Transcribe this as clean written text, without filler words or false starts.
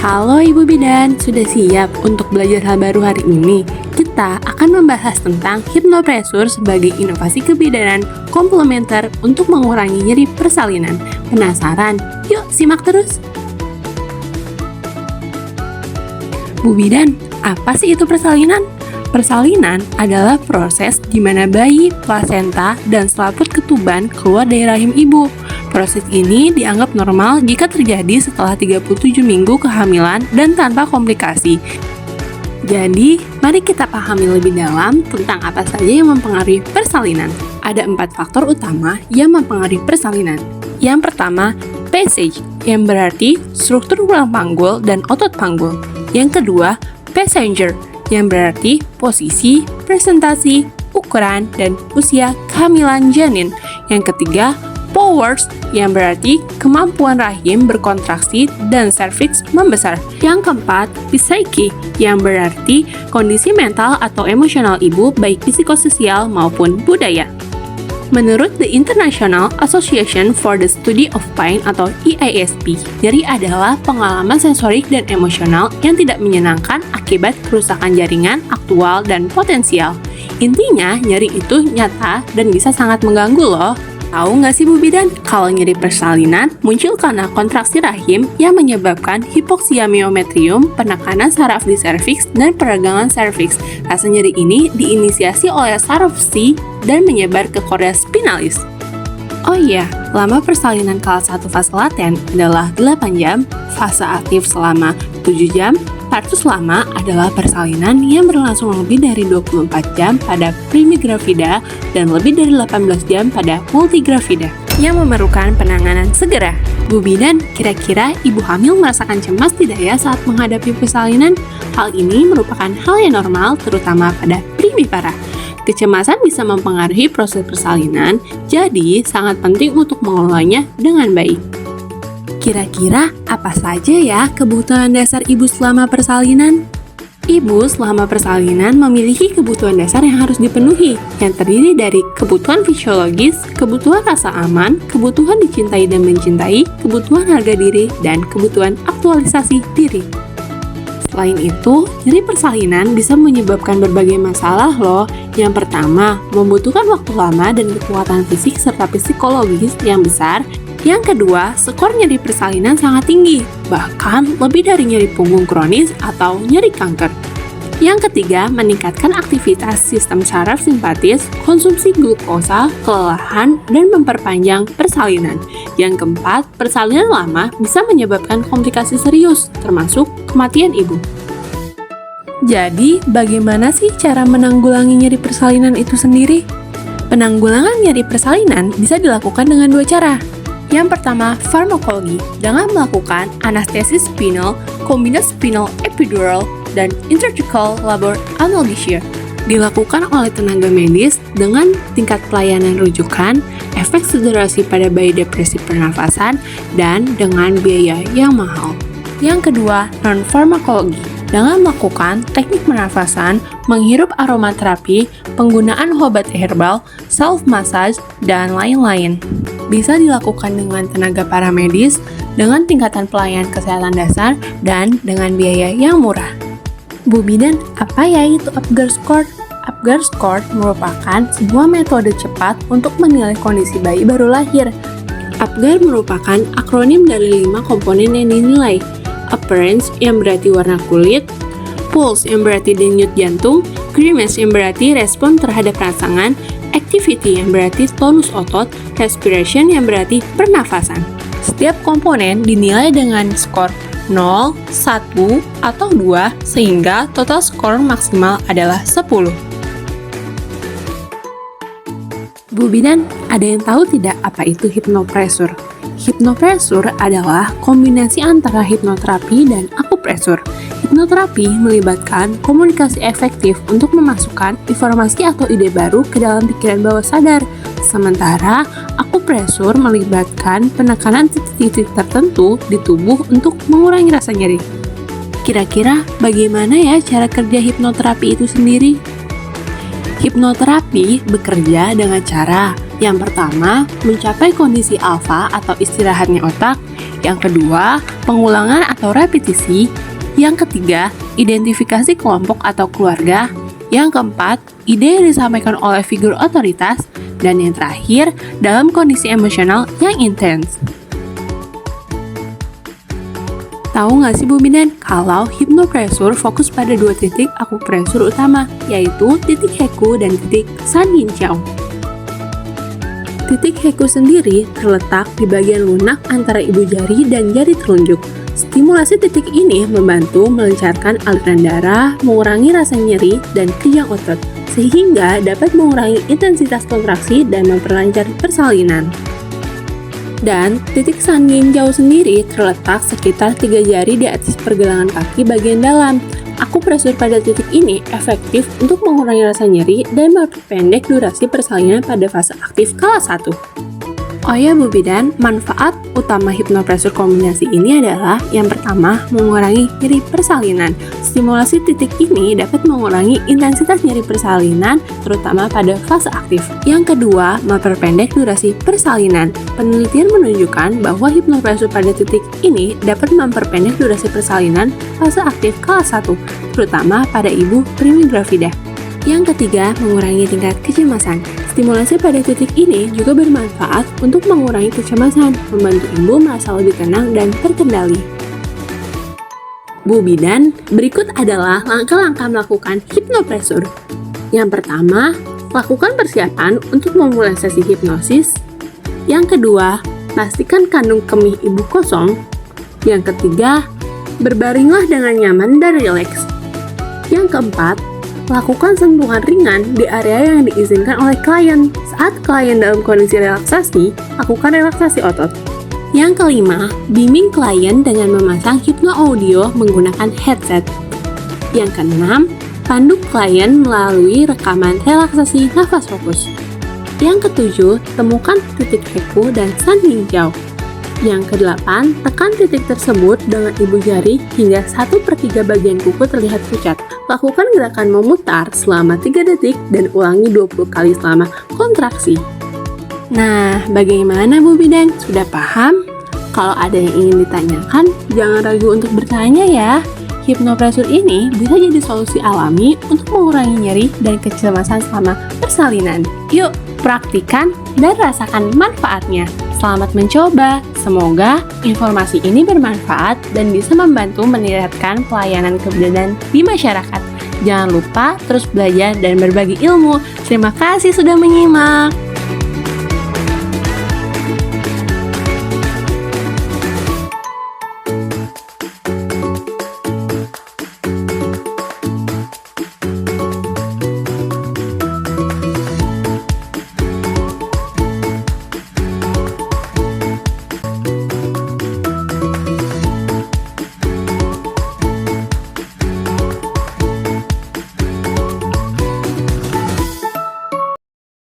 Halo Ibu Bidan, sudah siap untuk belajar hal baru hari ini? Kita akan membahas tentang hipnopresur sebagai inovasi kebidanan komplementer untuk mengurangi nyeri persalinan. Penasaran? Yuk simak terus! Bu Bidan, apa sih itu persalinan? Persalinan adalah proses di mana bayi, plasenta, dan selaput ketuban keluar dari rahim ibu. Proses ini dianggap normal jika terjadi setelah 37 minggu kehamilan dan tanpa komplikasi. Jadi, mari kita pahami lebih dalam tentang apa saja yang mempengaruhi persalinan. Ada 4 faktor utama yang mempengaruhi persalinan. Yang pertama, passage, yang berarti struktur tulang panggul dan otot panggul. Yang kedua, passenger, yang berarti posisi, presentasi, ukuran, dan usia kehamilan janin. Yang ketiga, powers, yang berarti kemampuan rahim berkontraksi dan serviks membesar. Yang keempat, psyche, yang berarti kondisi mental atau emosional ibu baik psikososial maupun budaya. Menurut the International Association for the Study of Pain atau IASP, nyeri adalah pengalaman sensorik dan emosional yang tidak menyenangkan akibat kerusakan jaringan aktual dan potensial. Intinya, nyeri itu nyata dan bisa sangat mengganggu loh. Tahu nggak sih Bu Bidan, kalau nyeri persalinan muncul karena kontraksi rahim yang menyebabkan hipoksia miometrium, penekanan saraf di serviks, dan peragangan serviks. Rasa nyeri ini diinisiasi oleh saraf C dan menyebar ke korda spinalis. Oh iya, lama persalinan kelas 1 fase laten adalah 8 jam, fase aktif selama 7 jam, Partus lama adalah persalinan yang berlangsung lebih dari 24 jam pada primigravida dan lebih dari 18 jam pada multigravida yang memerlukan penanganan segera. Bu Bidan, kira-kira ibu hamil merasakan cemas tidak ya saat menghadapi persalinan? Hal ini merupakan hal yang normal terutama pada primipara. Kecemasan bisa mempengaruhi proses persalinan, jadi sangat penting untuk mengelolanya dengan baik. Kira-kira apa saja ya kebutuhan dasar ibu selama persalinan? Ibu selama persalinan memiliki kebutuhan dasar yang harus dipenuhi, yang terdiri dari kebutuhan fisiologis, kebutuhan rasa aman, kebutuhan dicintai dan mencintai, kebutuhan harga diri, dan kebutuhan aktualisasi diri. Selain itu, nyeri persalinan bisa menyebabkan berbagai masalah loh. Yang pertama, membutuhkan waktu lama dan kekuatan fisik serta psikologis yang besar. Yang kedua, skor nyeri persalinan sangat tinggi, bahkan lebih dari nyeri punggung kronis atau nyeri kanker. Yang ketiga, meningkatkan aktivitas sistem saraf simpatis, konsumsi glukosa, kelelahan, dan memperpanjang persalinan. Yang keempat, persalinan lama bisa menyebabkan komplikasi serius, termasuk kematian ibu. Jadi, bagaimana sih cara menanggulangi nyeri persalinan itu sendiri? Penanggulangan nyeri persalinan bisa dilakukan dengan 2 cara. Yang pertama, farmakologi, dengan melakukan anestesis spinal, kombinasi spinal epidural, dan intrathecal labor analgesia. Dilakukan oleh tenaga medis dengan tingkat pelayanan rujukan, efek sederasi pada bayi depresi pernafasan, dan dengan biaya yang mahal. Yang kedua, non-farmakologi, dengan melakukan teknik pernafasan, menghirup aromaterapi, penggunaan obat herbal, self-massage, dan lain-lain. Bisa dilakukan dengan tenaga paramedis, dengan tingkatan pelayanan kesehatan dasar, dan dengan biaya yang murah. Bu Bidan, apa ya itu Apgar Score? Apgar Score merupakan sebuah metode cepat untuk menilai kondisi bayi baru lahir. Apgar merupakan akronim dari 5 komponen yang dinilai. Appearance yang berarti warna kulit, pulse yang berarti denyut jantung, grimace yang berarti respon terhadap rangsangan, activity yang berarti tonus otot, respiration yang berarti pernafasan. Setiap komponen dinilai dengan skor 0, 1, atau 2 sehingga total skor maksimal adalah 10. Bu Bidan, ada yang tahu tidak apa itu hipnopresur? Hipnopresur adalah kombinasi antara hipnoterapi dan akupresur. Hipnoterapi melibatkan komunikasi efektif untuk memasukkan informasi atau ide baru ke dalam pikiran bawah sadar. Sementara akupresur melibatkan penekanan titik-titik tertentu di tubuh untuk mengurangi rasa nyeri. Kira-kira bagaimana ya cara kerja hipnoterapi itu sendiri? Hipnoterapi bekerja dengan cara yang pertama, mencapai kondisi alfa atau istirahatnya otak, Yang kedua, pengulangan atau repetisi. Yang ketiga, identifikasi kelompok atau keluarga. Yang keempat, ide yang disampaikan oleh figur otoritas. Dan yang terakhir, dalam kondisi emosional yang intens. Tahu nggak sih Bu Bidan, kalau hipnopresur fokus pada 2 titik akupresur utama, yaitu titik Heku dan titik San Yin Jiao. Titik Heku sendiri terletak di bagian lunak antara ibu jari dan jari telunjuk. Stimulasi titik ini membantu melancarkan aliran darah, mengurangi rasa nyeri dan kejang otot, sehingga dapat mengurangi intensitas kontraksi dan memperlancar persalinan. Dan titik San Yin Jiao sendiri terletak sekitar 3 jari di atas pergelangan kaki bagian dalam. Akupresur pada titik ini efektif untuk mengurangi rasa nyeri dan memperpendek durasi persalinan pada fase aktif kala 1. Oh ya Bu Bidan, manfaat utama hipnopresur kombinasi ini adalah yang pertama, mengurangi nyeri persalinan. Stimulasi titik ini dapat mengurangi intensitas nyeri persalinan, terutama pada fase aktif. Yang kedua, memperpendek durasi persalinan. Penelitian menunjukkan bahwa hipnopresur pada titik ini dapat memperpendek durasi persalinan fase aktif kala 1, terutama pada ibu primigravida. Yang ketiga, mengurangi tingkat kecemasan. Stimulasi pada titik ini juga bermanfaat untuk mengurangi kecemasan, membantu ibu merasa lebih tenang dan terkendali. Bu Bidan, berikut adalah langkah-langkah melakukan hipnopresur. Yang pertama, lakukan persiapan untuk memulai sesi hipnosis. Yang kedua, pastikan kandung kemih ibu kosong. Yang ketiga, berbaringlah dengan nyaman dan rileks. Yang keempat, lakukan sentuhan ringan di area yang diizinkan oleh klien. Saat klien dalam kondisi relaksasi, lakukan relaksasi otot. Yang kelima, bimbing klien dengan memasang hipno audio menggunakan headset. Yang keenam, pandu klien melalui rekaman relaksasi nafas fokus. Yang ketujuh, temukan titik Heku dan San Yin Jiao. Yang kedelapan, tekan titik tersebut dengan ibu jari hingga 1/3 bagian kuku terlihat pucat. Lakukan gerakan memutar selama 3 detik dan ulangi 20 kali selama kontraksi. Nah, bagaimana Bu Bidan? Sudah paham? Kalau ada yang ingin ditanyakan, jangan ragu untuk bertanya ya. Hipnopresur ini bisa jadi solusi alami untuk mengurangi nyeri dan kecemasan selama persalinan. Yuk, praktikan dan rasakan manfaatnya. Selamat mencoba. Semoga informasi ini bermanfaat dan bisa membantu meningkatkan pelayanan kebidanan di masyarakat. Jangan lupa terus belajar dan berbagi ilmu. Terima kasih sudah menyimak.